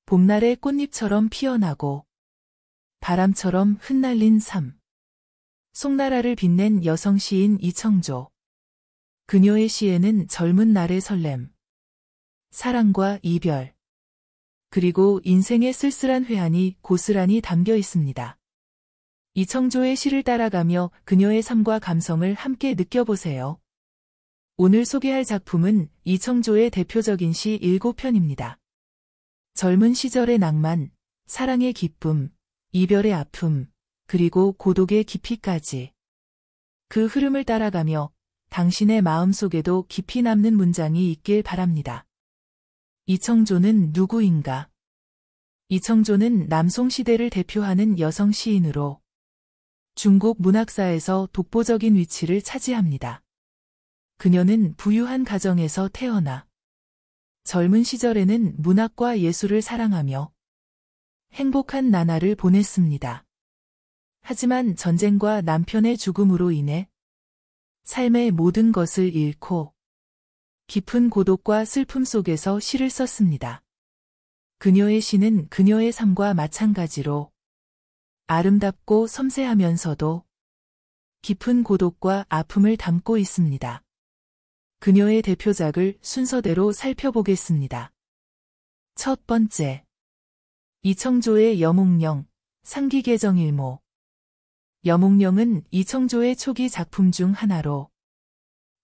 봄날의 꽃잎처럼 피어나고 바람처럼 흩날린 삶. 송나라를 빛낸 여성 시인 이청조. 그녀의 시에는 젊은 날의 설렘, 사랑과 이별, 그리고 인생의 쓸쓸한 회한이 고스란히 담겨 있습니다. 이청조의 시를 따라가며 그녀의 삶과 감성을 함께 느껴보세요. 오늘 소개할 작품은 이청조의 대표적인 시 7편입니다. 젊은 시절의 낭만, 사랑의 기쁨, 이별의 아픔, 그리고 고독의 깊이까지. 그 흐름을 따라가며 당신의 마음속에도 깊이 남는 문장이 있길 바랍니다. 이청조는 누구인가? 이청조는 남송시대를 대표하는 여성 시인으로 중국 문학사에서 독보적인 위치를 차지합니다. 그녀는 부유한 가정에서 태어나 젊은 시절에는 문학과 예술을 사랑하며 행복한 나날을 보냈습니다. 하지만 전쟁과 남편의 죽음으로 인해 삶의 모든 것을 잃고 깊은 고독과 슬픔 속에서 시를 썼습니다. 그녀의 시는 그녀의 삶과 마찬가지로 아름답고 섬세하면서도 깊은 고독과 아픔을 담고 있습니다. 그녀의 대표작을 순서대로 살펴보겠습니다. 첫 번째, 이청조의 여몽령, 상기계정일모. 여몽령은 이청조의 초기 작품 중 하나로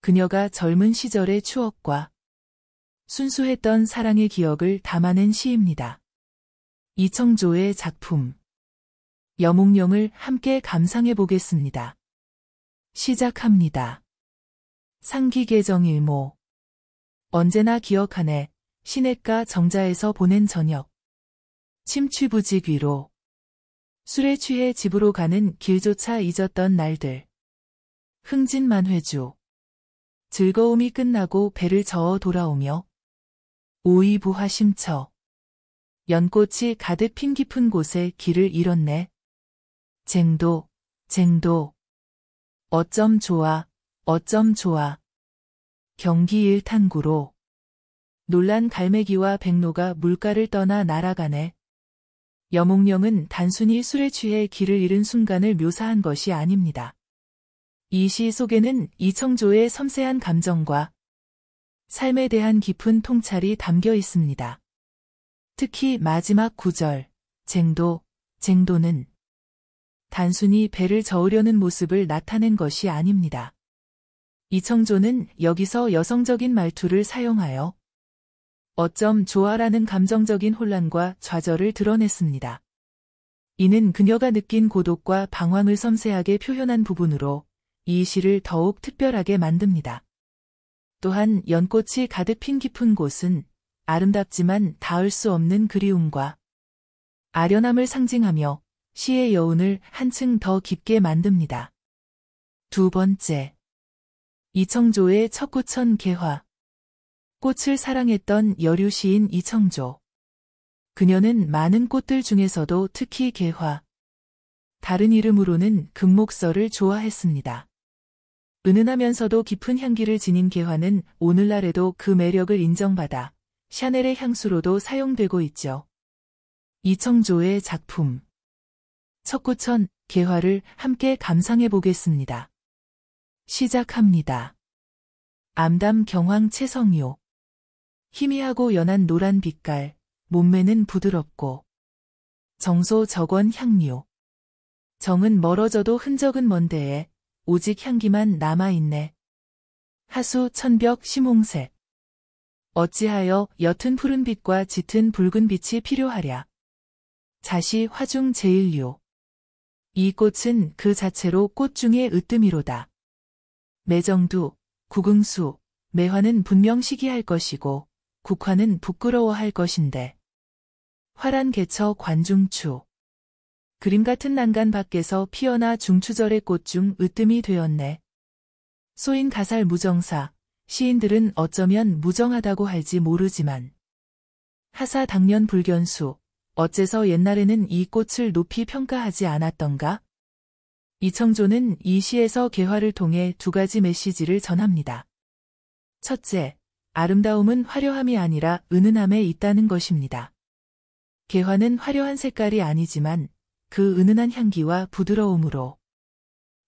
그녀가 젊은 시절의 추억과 순수했던 사랑의 기억을 담아낸 시입니다. 이청조의 작품 여몽령을 함께 감상해 보겠습니다. 시작합니다. 상기계정일모. 언제나 기억하네. 시냇가 정자에서 보낸 저녁. 침취부직 위로. 술에 취해 집으로 가는 길조차 잊었던 날들. 흥진만회주. 즐거움이 끝나고 배를 저어 돌아오며 오이부화 심처. 연꽃이 가득 핀 깊은 곳에 길을 잃었네. 쟁도, 쟁도. 어쩜 좋아, 어쩜 좋아. 경기 일탄구로. 놀란 갈매기와 백로가 물가를 떠나 날아가네. 여몽령은 단순히 술에 취해 길을 잃은 순간을 묘사한 것이 아닙니다. 이 시 속에는 이청조의 섬세한 감정과 삶에 대한 깊은 통찰이 담겨 있습니다. 특히 마지막 구절, 쟁도, 쟁도는 단순히 배를 저으려는 모습을 나타낸 것이 아닙니다. 이청조는 여기서 여성적인 말투를 사용하여 어쩜 좋아라는 감정적인 혼란과 좌절을 드러냈습니다. 이는 그녀가 느낀 고독과 방황을 섬세하게 표현한 부분으로 이 시를 더욱 특별하게 만듭니다. 또한 연꽃이 가득 핀 깊은 곳은 아름답지만 닿을 수 없는 그리움과 아련함을 상징하며 시의 여운을 한층 더 깊게 만듭니다. 두 번째, 이청조의 척구천 개화. 꽃을 사랑했던 여류 시인 이청조. 그녀는 많은 꽃들 중에서도 특히 개화, 다른 이름으로는 금목서를 좋아했습니다. 은은하면서도 깊은 향기를 지닌 개화는 오늘날에도 그 매력을 인정받아 샤넬의 향수로도 사용되고 있죠. 이청조의 작품 척구천 개화를 함께 감상해 보겠습니다. 시작합니다. 암담 경황 채성요. 희미하고 연한 노란 빛깔, 몸매는 부드럽고 정소 적원 향료. 정은 멀어져도 흔적은 먼데에 오직 향기만 남아있네. 하수 천벽 심홍색. 어찌하여 옅은 푸른빛과 짙은 붉은빛이 필요하랴. 자시 화중 제일요. 이 꽃은 그 자체로 꽃 중의 으뜸이로다. 매정두, 구긍수, 매화는 분명 시기할 것이고 국화는 부끄러워할 것인데. 화란 개처 관중추. 그림 같은 난간 밖에서 피어나 중추절의 꽃 중 으뜸이 되었네. 소인 가살 무정사, 시인들은 어쩌면 무정하다고 할지 모르지만 하사 당년 불견수, 어째서 옛날에는 이 꽃을 높이 평가하지 않았던가? 이청조는 이 시에서 개화를 통해 두 가지 메시지를 전합니다. 첫째, 아름다움은 화려함이 아니라 은은함에 있다는 것입니다. 개화는 화려한 색깔이 아니지만 그 은은한 향기와 부드러움으로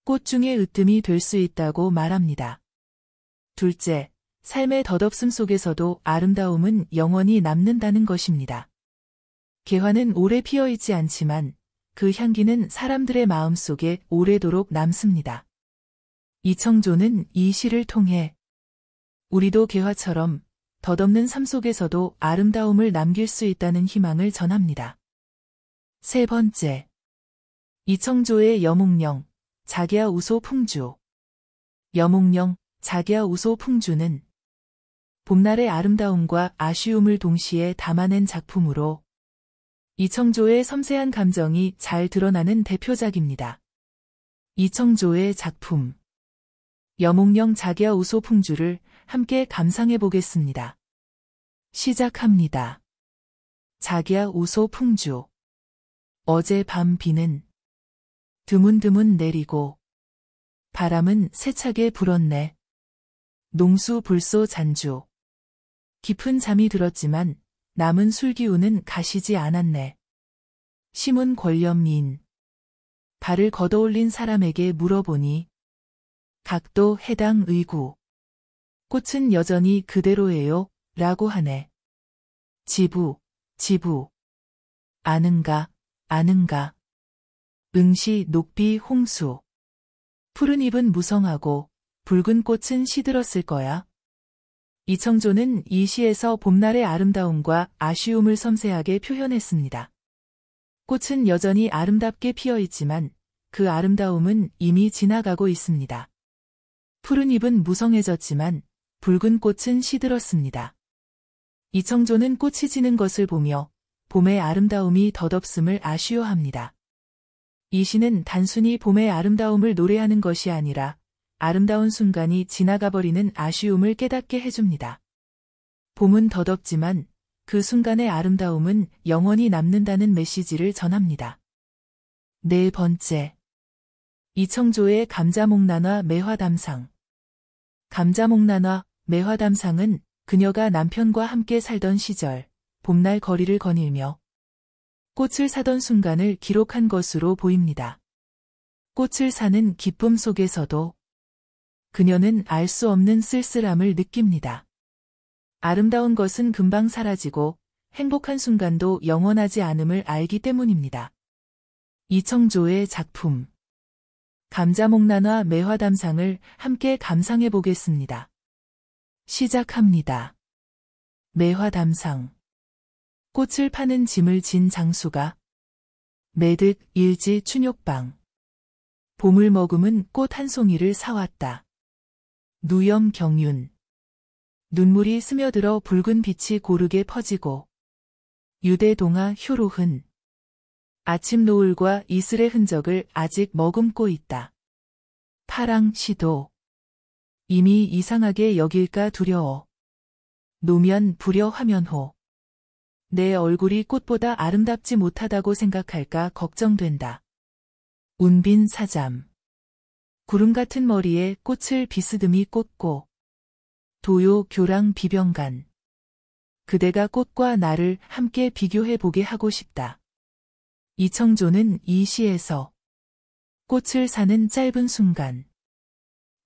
꽃 중에 으뜸이 될 수 있다고 말합니다. 둘째, 삶의 덧없음 속에서도 아름다움은 영원히 남는다는 것입니다. 개화는 오래 피어있지 않지만 그 향기는 사람들의 마음속에 오래도록 남습니다. 이청조는 이 시를 통해 우리도 개화처럼 덧없는 삶 속에서도 아름다움을 남길 수 있다는 희망을 전합니다. 세 번째, 이청조의 여몽령, 자기야 우소 풍주. 여몽령, 자기야 우소 풍주는 봄날의 아름다움과 아쉬움을 동시에 담아낸 작품으로 이청조의 섬세한 감정이 잘 드러나는 대표작입니다. 이청조의 작품 여몽령 자기야 우소 풍주를 함께 감상해 보겠습니다. 시작합니다. 자기야 우소 풍주. 어제 밤 비는 드문드문 내리고 바람은 세차게 불었네. 농수 불소 잔주. 깊은 잠이 들었지만 남은 술기운은 가시지 않았네. 시문 권련민. 발을 걷어올린 사람에게 물어보니 각도 해당 의구. 꽃은 여전히 그대로예요 라고 하네. 지부, 지부. 아는가, 아는가. 응시 녹비 홍수. 푸른 잎은 무성하고 붉은 꽃은 시들었을 거야. 이청조는 이 시에서 봄날의 아름다움과 아쉬움을 섬세하게 표현했습니다. 꽃은 여전히 아름답게 피어있지만 그 아름다움은 이미 지나가고 있습니다. 푸른 잎은 무성해졌지만 붉은 꽃은 시들었습니다. 이청조는 꽃이 지는 것을 보며 봄의 아름다움이 덧없음을 아쉬워합니다. 이 시는 단순히 봄의 아름다움을 노래하는 것이 아니라 아름다운 순간이 지나가버리는 아쉬움을 깨닫게 해줍니다. 봄은 덧없지만 그 순간의 아름다움은 영원히 남는다는 메시지를 전합니다. 네 번째, 이청조의 감자목난화 매화담상. 감자목난화 매화담상은 그녀가 남편과 함께 살던 시절 봄날 거리를 거닐며 꽃을 사던 순간을 기록한 것으로 보입니다. 꽃을 사는 기쁨 속에서도 그녀는 알 수 없는 쓸쓸함을 느낍니다. 아름다운 것은 금방 사라지고 행복한 순간도 영원하지 않음을 알기 때문입니다. 이청조의 작품 감자목난화 매화담상을 함께 감상해 보겠습니다. 시작합니다. 매화담상. 꽃을 파는 짐을 진 장수가 매득 일지 춘욕방. 봄을 머금은 꽃 한 송이를 사왔다. 누염 경윤. 눈물이 스며들어 붉은 빛이 고르게 퍼지고 유대동화 효로흔. 아침 노을과 이슬의 흔적을 아직 머금고 있다. 파랑 시도. 이미 이상하게 여길까 두려워. 노면 불여 화면호. 내 얼굴이 꽃보다 아름답지 못하다고 생각할까 걱정된다. 운빈 사잠. 구름 같은 머리에 꽃을 비스듬히 꽂고 도요 교랑 비병간. 그대가 꽃과 나를 함께 비교해 보게 하고 싶다. 이청조는 이 시에서 꽃을 사는 짧은 순간,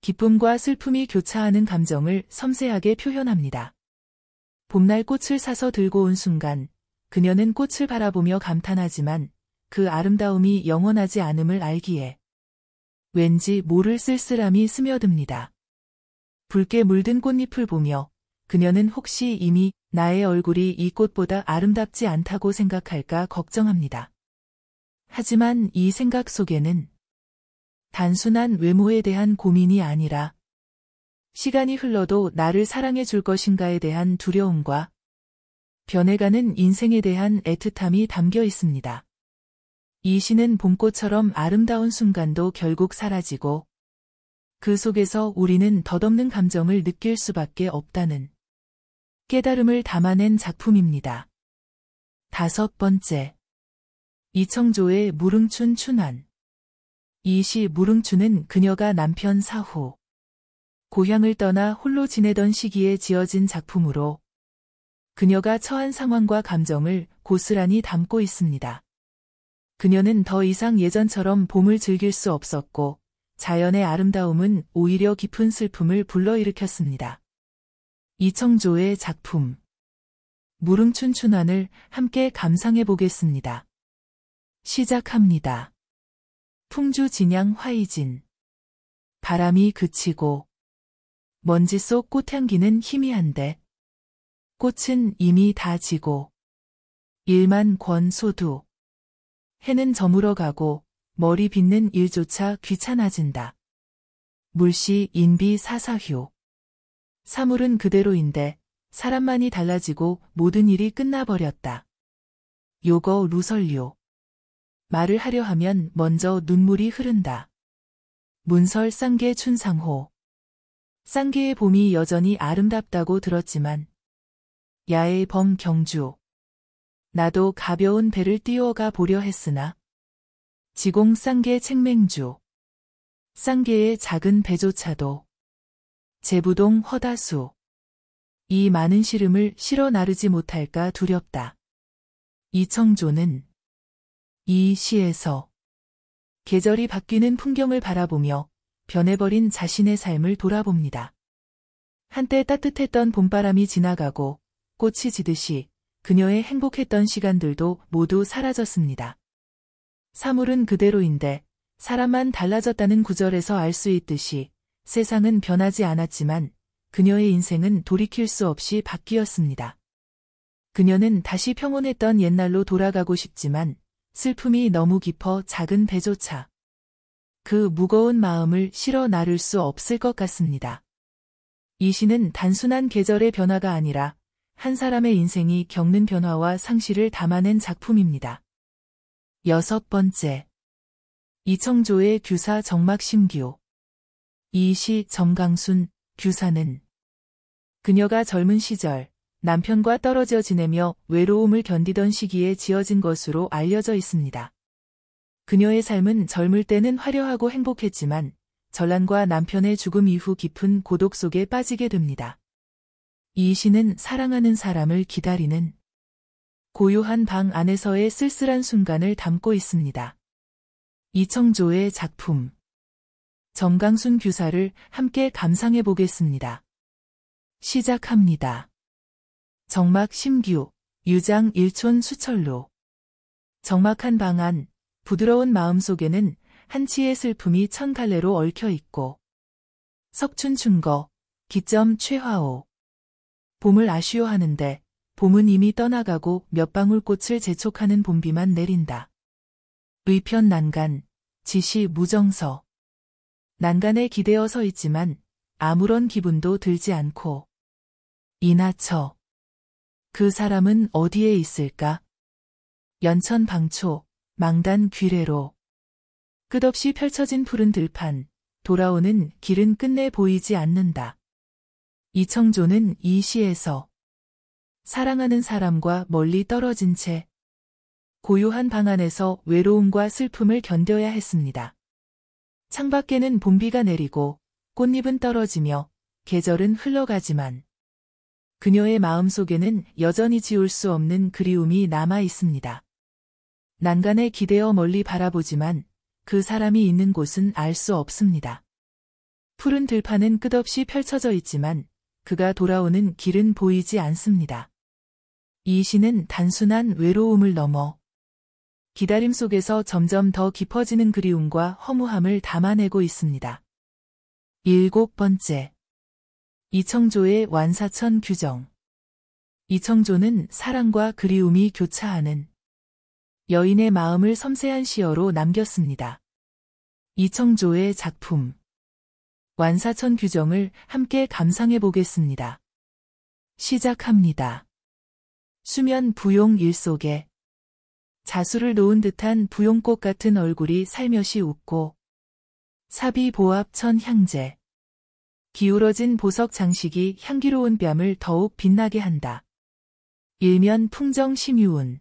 기쁨과 슬픔이 교차하는 감정을 섬세하게 표현합니다. 봄날 꽃을 사서 들고 온 순간, 그녀는 꽃을 바라보며 감탄하지만 그 아름다움이 영원하지 않음을 알기에 왠지 모를 쓸쓸함이 스며듭니다. 붉게 물든 꽃잎을 보며 그녀는 혹시 이미 나의 얼굴이 이 꽃보다 아름답지 않다고 생각할까 걱정합니다. 하지만 이 생각 속에는 단순한 외모에 대한 고민이 아니라 시간이 흘러도 나를 사랑해 줄 것인가에 대한 두려움과 변해가는 인생에 대한 애틋함이 담겨 있습니다. 이 시는 봄꽃처럼 아름다운 순간도 결국 사라지고 그 속에서 우리는 덧없는 감정을 느낄 수밖에 없다는 깨달음을 담아낸 작품입니다. 다섯 번째, 이청조의 무릉춘 춘환. 이 시 무릉춘은 그녀가 남편 사후 고향을 떠나 홀로 지내던 시기에 지어진 작품으로 그녀가 처한 상황과 감정을 고스란히 담고 있습니다. 그녀는 더 이상 예전처럼 봄을 즐길 수 없었고 자연의 아름다움은 오히려 깊은 슬픔을 불러일으켰습니다. 이청조의 작품 무릉춘춘환을 함께 감상해 보겠습니다. 시작합니다. 풍주 진양 화이진. 바람이 그치고 먼지 속 꽃향기는 희미한데 꽃은 이미 다 지고 일만 권소두. 해는 저물어 가고 머리 빗는 일조차 귀찮아진다. 물시 인비 사사휴. 사물은 그대로인데 사람만이 달라지고 모든 일이 끝나버렸다. 요거 루설요. 말을 하려 하면 먼저 눈물이 흐른다. 문설 쌍계 춘상호. 쌍계의 봄이 여전히 아름답다고 들었지만 야의 범 경주. 나도 가벼운 배를 띄워가 보려 했으나 지공 쌍계 책맹주. 쌍계의 작은 배조차도 제부동 허다수. 이 많은 시름을 실어 나르지 못할까 두렵다. 이청조는 이 시에서 계절이 바뀌는 풍경을 바라보며 변해버린 자신의 삶을 돌아봅니다. 한때 따뜻했던 봄바람이 지나가고 꽃이 지듯이 그녀의 행복했던 시간들도 모두 사라졌습니다. 사물은 그대로인데 사람만 달라졌다는 구절에서 알 수 있듯이 세상은 변하지 않았지만 그녀의 인생은 돌이킬 수 없이 바뀌었습니다. 그녀는 다시 평온했던 옛날로 돌아가고 싶지만 슬픔이 너무 깊어 작은 배조차. 그 무거운 마음을 실어 나를 수 없을 것 같습니다. 이 시는 단순한 계절의 변화가 아니라 한 사람의 인생이 겪는 변화와 상실을 담아낸 작품입니다. 6번째. 이청조의 규사 정막심교. 이 시 정강순, 규사는 그녀가 젊은 시절 남편과 떨어져 지내며 외로움을 견디던 시기에 지어진 것으로 알려져 있습니다. 그녀의 삶은 젊을 때는 화려하고 행복했지만 전란과 남편의 죽음 이후 깊은 고독 속에 빠지게 됩니다. 이 시는 사랑하는 사람을 기다리는 고요한 방 안에서의 쓸쓸한 순간을 담고 있습니다. 이청조의 작품 정강순 규사를 함께 감상해 보겠습니다. 시작합니다. 정막 심규, 유장 일촌 수철로. 적막한 방 안, 부드러운 마음 속에는 한치의 슬픔이 천 갈래로 얽혀 있고 석춘 춘거, 기점 최화호. 봄을 아쉬워하는데 봄은 이미 떠나가고 몇 방울 꽃을 재촉하는 봄비만 내린다. 의편 난간, 지시 무정서. 난간에 기대어 서 있지만 아무런 기분도 들지 않고 이나처. 그 사람은 어디에 있을까? 연천 방초, 망단 귀래로. 끝없이 펼쳐진 푸른 들판, 돌아오는 길은 끝내 보이지 않는다. 이청조는 이 시에서 사랑하는 사람과 멀리 떨어진 채 고요한 방 안에서 외로움과 슬픔을 견뎌야 했습니다. 창밖에는 봄비가 내리고 꽃잎은 떨어지며 계절은 흘러가지만 그녀의 마음속에는 여전히 지울 수 없는 그리움이 남아 있습니다. 난간에 기대어 멀리 바라보지만 그 사람이 있는 곳은 알 수 없습니다. 푸른 들판은 끝없이 펼쳐져 있지만 그가 돌아오는 길은 보이지 않습니다. 이 시는 단순한 외로움을 넘어 기다림 속에서 점점 더 깊어지는 그리움과 허무함을 담아내고 있습니다. 7번째. 이청조의 완사천 규정. 이청조는 사랑과 그리움이 교차하는 여인의 마음을 섬세한 시어로 남겼습니다. 이청조의 작품 완사천 규정을 함께 감상해 보겠습니다. 시작합니다. 수면 부용 일 속에 자수를 놓은 듯한 부용꽃 같은 얼굴이 살며시 웃고 사비 보합 천 향재. 기울어진 보석 장식이 향기로운 뺨을 더욱 빛나게 한다. 일면 풍정 심유운.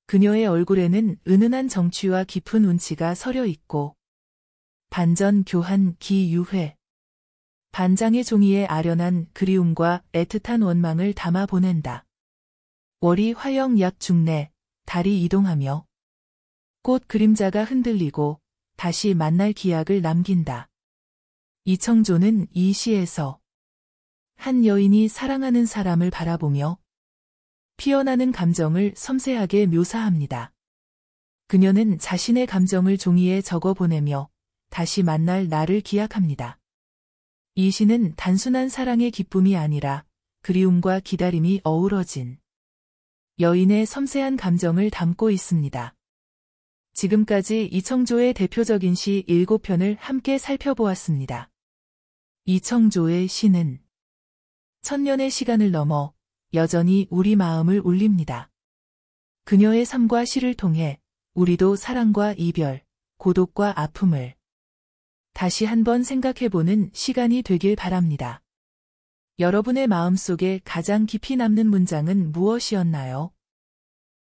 그녀의 얼굴에는 은은한 정취와 깊은 운치가 서려 있고 반전 교한 기유회. 반장의 종이에 아련한 그리움과 애틋한 원망을 담아 보낸다. 월이 화영 약 중내, 달이 이동하며 꽃 그림자가 흔들리고 다시 만날 기약을 남긴다. 이청조는 이 시에서 한 여인이 사랑하는 사람을 바라보며 피어나는 감정을 섬세하게 묘사합니다. 그녀는 자신의 감정을 종이에 적어 보내며 다시 만날 날을 기약합니다. 이 시는 단순한 사랑의 기쁨이 아니라 그리움과 기다림이 어우러진 여인의 섬세한 감정을 담고 있습니다. 지금까지 이청조의 대표적인 시 7편을 함께 살펴보았습니다. 이청조의 시는 천년의 시간을 넘어 여전히 우리 마음을 울립니다. 그녀의 삶과 시를 통해 우리도 사랑과 이별, 고독과 아픔을 다시 한번 생각해보는 시간이 되길 바랍니다. 여러분의 마음속에 가장 깊이 남는 문장은 무엇이었나요?